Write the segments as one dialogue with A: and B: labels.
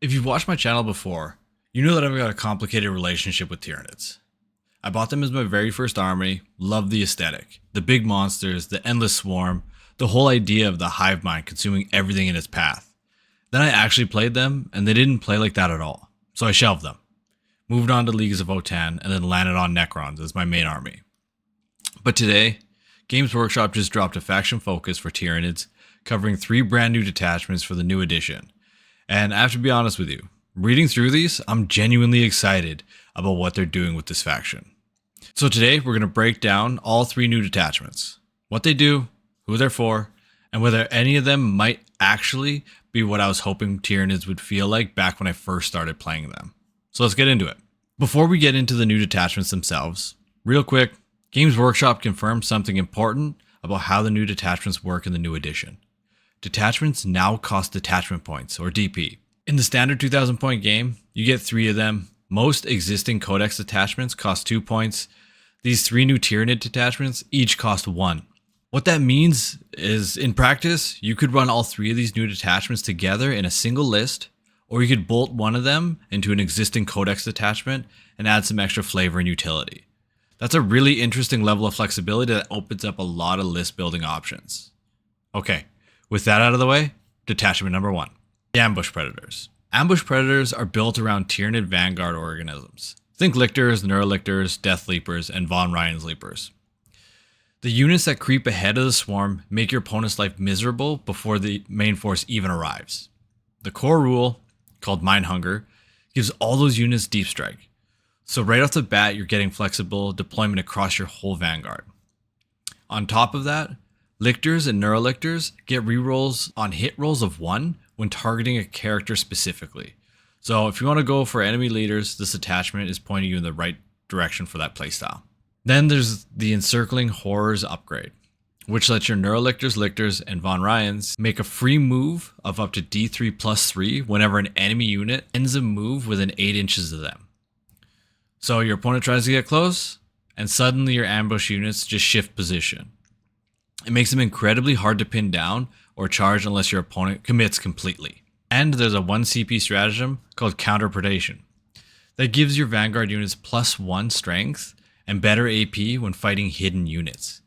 A: If you've watched my channel before, you know that I've got a complicated relationship with Tyranids. I bought them as my very first army, loved the aesthetic, the big monsters, the endless swarm, the whole idea of the hive mind consuming everything in its path. Then I actually played them, and they didn't play like that at all, so I shelved them. Moved on to Leagues of Votann, and then landed on Necrons as my main army. But today, Games Workshop just dropped a Faction Focus for Tyranids, covering 3 brand new detachments for the new edition. And I have to be honest with you, reading through these, I'm genuinely excited about what they're doing with this faction. So today, we're going to break down all 3 new detachments, what they do, who they're for, and whether any of them might actually be what I was hoping Tyranids would feel like back when I first started playing them. So let's get into it. Before we get into the new detachments themselves, real quick, Games Workshop confirmed something important about how the new detachments work in the new edition. Detachments now cost detachment points, or DP. In the standard 2000 point game, you get 3 of them. Most existing Codex detachments cost 2 points. These 3 new Tyranid detachments each cost 1. What that means is, in practice, you could run all 3 of these new detachments together in a single list, or you could bolt one of them into an existing Codex detachment and add some extra flavor and utility. That's a really interesting level of flexibility that opens up a lot of list building options. Okay, with that out of the way, detachment number 1, the Ambush Predators. Ambush Predators are built around Tyranid Vanguard organisms. Think Lictors, Neurolictors, Death Leapers, and Von Ryan's Leapers. The units that creep ahead of the swarm make your opponent's life miserable before the main force even arrives. The core rule, called Mind Hunger, gives all those units deep strike. So right off the bat, you're getting flexible deployment across your whole Vanguard. On top of that, Lictors and Neurolictors get rerolls on hit rolls of 1 when targeting a character specifically. So if you want to go for enemy leaders, this attachment is pointing you in the right direction for that playstyle. Then there's the Encircling Horrors upgrade, which lets your Neurolictors, Lictors, and Von Ryans make a free move of up to D3 plus 3 whenever an enemy unit ends a move within 8 inches of them. So your opponent tries to get close, and suddenly your ambush units just shift position. It makes them incredibly hard to pin down or charge unless your opponent commits completely. And there's a 1 CP stratagem called Counter Predation that gives your Vanguard units +1 strength and better AP when fighting hidden units.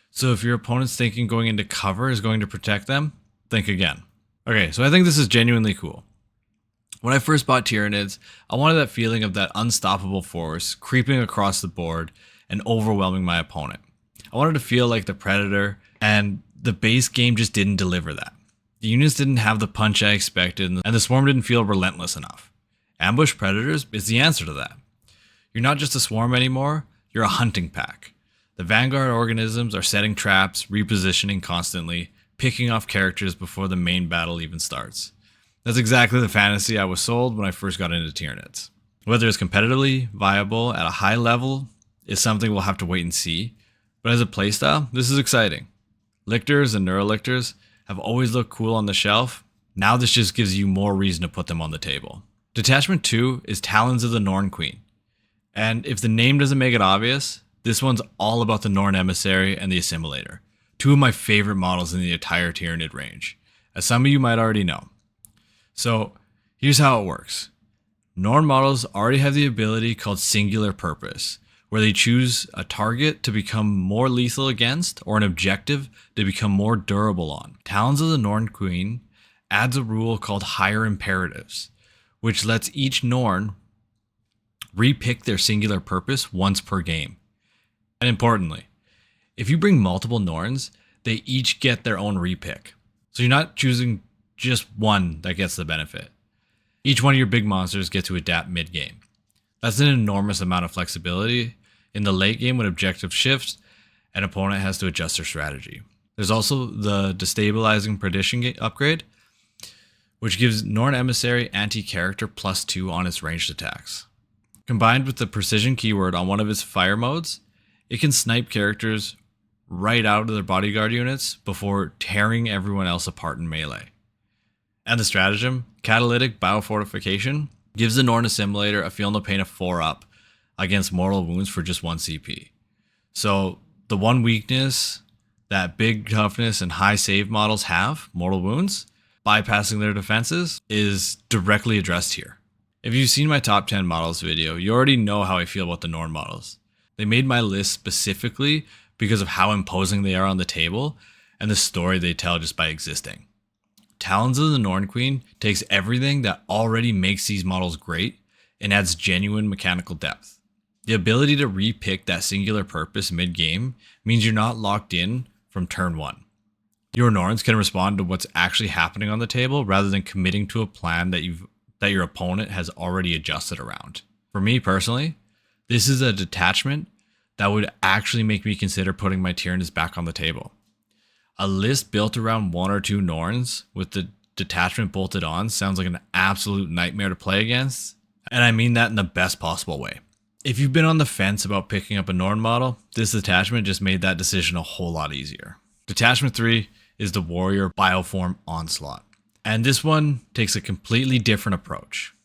A: So if your opponent's thinking going into cover is going to protect them, think again. Okay, so I think this is genuinely cool. When I first bought Tyranids, I wanted that feeling of that unstoppable force creeping across the board and overwhelming my opponent. I wanted to feel like the Predator, and the base game just didn't deliver that. The units didn't have the punch I expected, and the swarm didn't feel relentless enough. Ambush Predators is the answer to that. You're not just a swarm anymore, you're a hunting pack. The Vanguard organisms are setting traps, repositioning constantly, picking off characters before the main battle even starts. That's exactly the fantasy I was sold when I first got into Tyranids. Whether it's competitively viable at a high level is something we'll have to wait and see, but as a playstyle, this is exciting. Lictors and Neurolictors have always looked cool on the shelf. Now this just gives you more reason to put them on the table. Detachment 2 is Talons of the Norn Queen. And if the name doesn't make it obvious, this one's all about the Norn Emissary and the Assimilator, 2 of my favorite models in the entire Tyranid range, as some of you might already know. So here's how it works. Norn models already have the ability called Singular Purpose, where they choose a target to become more lethal against or an objective to become more durable on. Talons of the Norn Queen adds a rule called Higher Imperatives, which lets each Norn repick their singular purpose once per game. And importantly, if you bring multiple Norns, they each get their own repick. So you're not choosing just one that gets the benefit. Each one of your big monsters get to adapt mid-game. That's an enormous amount of flexibility in the late game when objective shifts and opponent has to adjust their strategy. There's also the Destabilizing Perdition upgrade, which gives Norn Emissary anti-character +2 on its ranged attacks. Combined with the precision keyword on one of its fire modes, it can snipe characters right out of their bodyguard units before tearing everyone else apart in melee. And the stratagem, Catalytic Biofortification, gives the Norn Assimilator a Feel No Pain of 4 up against mortal wounds for just 1 CP. So the one weakness that big toughness and high save models have, mortal wounds, bypassing their defenses, is directly addressed here. If you've seen my top 10 models video, you already know how I feel about the Norn models. They made my list specifically because of how imposing they are on the table and the story they tell just by existing. Talons of the Norn Queen takes everything that already makes these models great and adds genuine mechanical depth. The ability to re-pick that singular purpose mid-game means you're not locked in from turn 1. Your Norns can respond to what's actually happening on the table rather than committing to a plan that your opponent has already adjusted around. For me personally, this is a detachment that would actually make me consider putting my Tyranids back on the table. A list built around 1 or 2 Norns with the detachment bolted on sounds like an absolute nightmare to play against, and I mean that in the best possible way. If you've been on the fence about picking up a Norn model, this detachment just made that decision a whole lot easier. Detachment 3 is the Warrior Bioform Onslaught, and this one takes a completely different approach.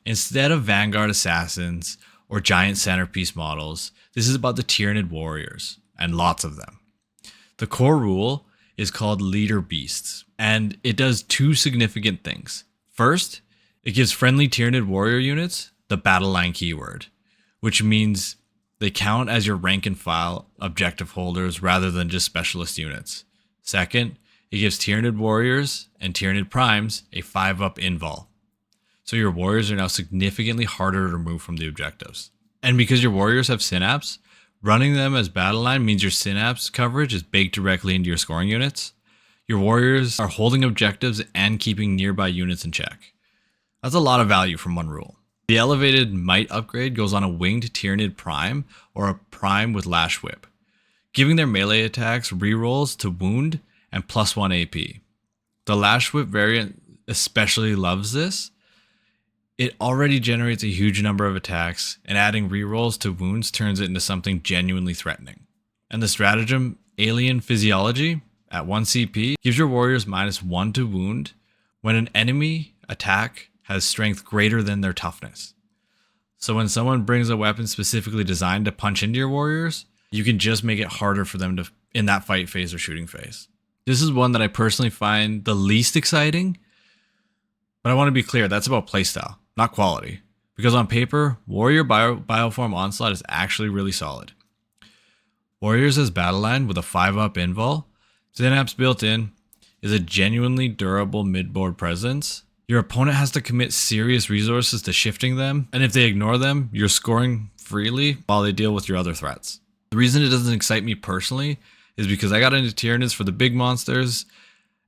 A: Instead of Vanguard Assassins or giant centerpiece models, this is about the Tyranid warriors, and lots of them. The core rule is called Leader Beasts, and it does 2 significant things. First, it gives friendly Tyranid warrior units the battle line keyword, which means they count as your rank and file objective holders rather than just specialist units. Second, it gives Tyranid warriors and Tyranid primes a 5-up invul. So your warriors are now significantly harder to remove from the objectives. And because your warriors have synapse, running them as battle line means your synapse coverage is baked directly into your scoring units. Your warriors are holding objectives and keeping nearby units in check. That's a lot of value from one rule. The elevated might upgrade goes on a winged Tyranid prime or a prime with lash whip, giving their melee attacks rerolls to wound and +1 AP. The lash whip variant especially loves this. It already generates a huge number of attacks, and adding rerolls to wounds turns it into something genuinely threatening. And the stratagem Alien Physiology at 1 CP gives your warriors -1 to wound when an enemy attack has strength greater than their toughness. So when someone brings a weapon specifically designed to punch into your warriors, you can just make it harder for them to in that fight phase or shooting phase. This is one that I personally find the least exciting, but I want to be clear, that's about playstyle, not quality. Because on paper, Warrior Bioform Onslaught is actually really solid. Warriors as battle line with a 5-up invul, synapse built in, is a genuinely durable mid-board presence. Your opponent has to commit serious resources to shifting them, and if they ignore them, you're scoring freely while they deal with your other threats. The reason it doesn't excite me personally is because I got into Tyranids for the big monsters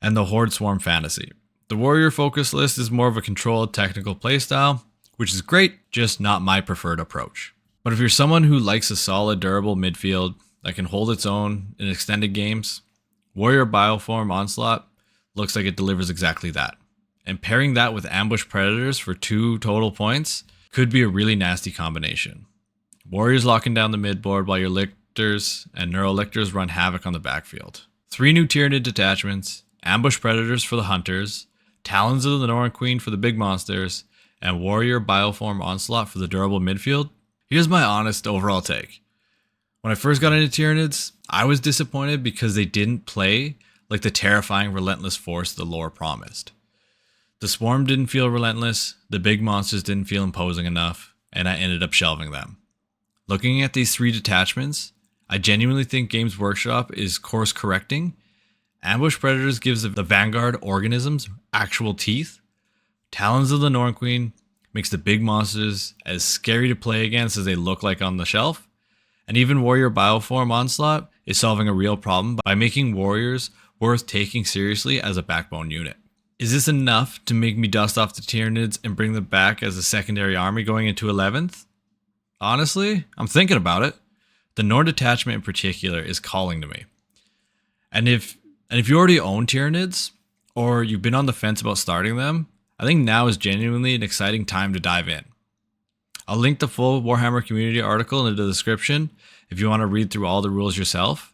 A: and the Horde Swarm fantasy. The warrior focus list is more of a controlled technical playstyle, which is great, just not my preferred approach. But if you're someone who likes a solid, durable midfield that can hold its own in extended games, Warrior Bioform Onslaught looks like it delivers exactly that. And pairing that with Ambush Predators for 2 total points could be a really nasty combination. Warriors locking down the midboard while your Lictors and Neurolictors run havoc on the backfield. 3 new Tyranid detachments, Ambush Predators for the Hunters, Talons of the Norn Queen for the big monsters, and Warrior Bioform Onslaught for the durable midfield. Here's my honest overall take. When I first got into Tyranids, I was disappointed because they didn't play like the terrifying relentless force the lore promised. The Swarm didn't feel relentless, the big monsters didn't feel imposing enough, and I ended up shelving them. Looking at these 3 detachments, I genuinely think Games Workshop is course correcting. Ambush Predators gives the Vanguard organisms actual teeth. Talons of the Norn Queen makes the big monsters as scary to play against as they look like on the shelf. And even Warrior Bioform Onslaught is solving a real problem by making warriors worth taking seriously as a backbone unit. Is this enough to make me dust off the Tyranids and bring them back as a secondary army going into 11th? Honestly, I'm thinking about it. The Norn detachment in particular is calling to me. And if you already own Tyranids, or you've been on the fence about starting them, I think now is genuinely an exciting time to dive in. I'll link the full Warhammer community article in the description if you want to read through all the rules yourself.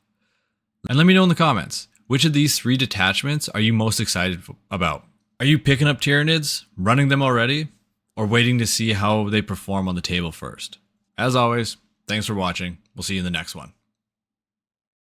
A: And let me know in the comments, which of these 3 detachments are you most excited about? Are you picking up Tyranids, running them already, or waiting to see how they perform on the table first? As always, thanks for watching. We'll see you in the next one.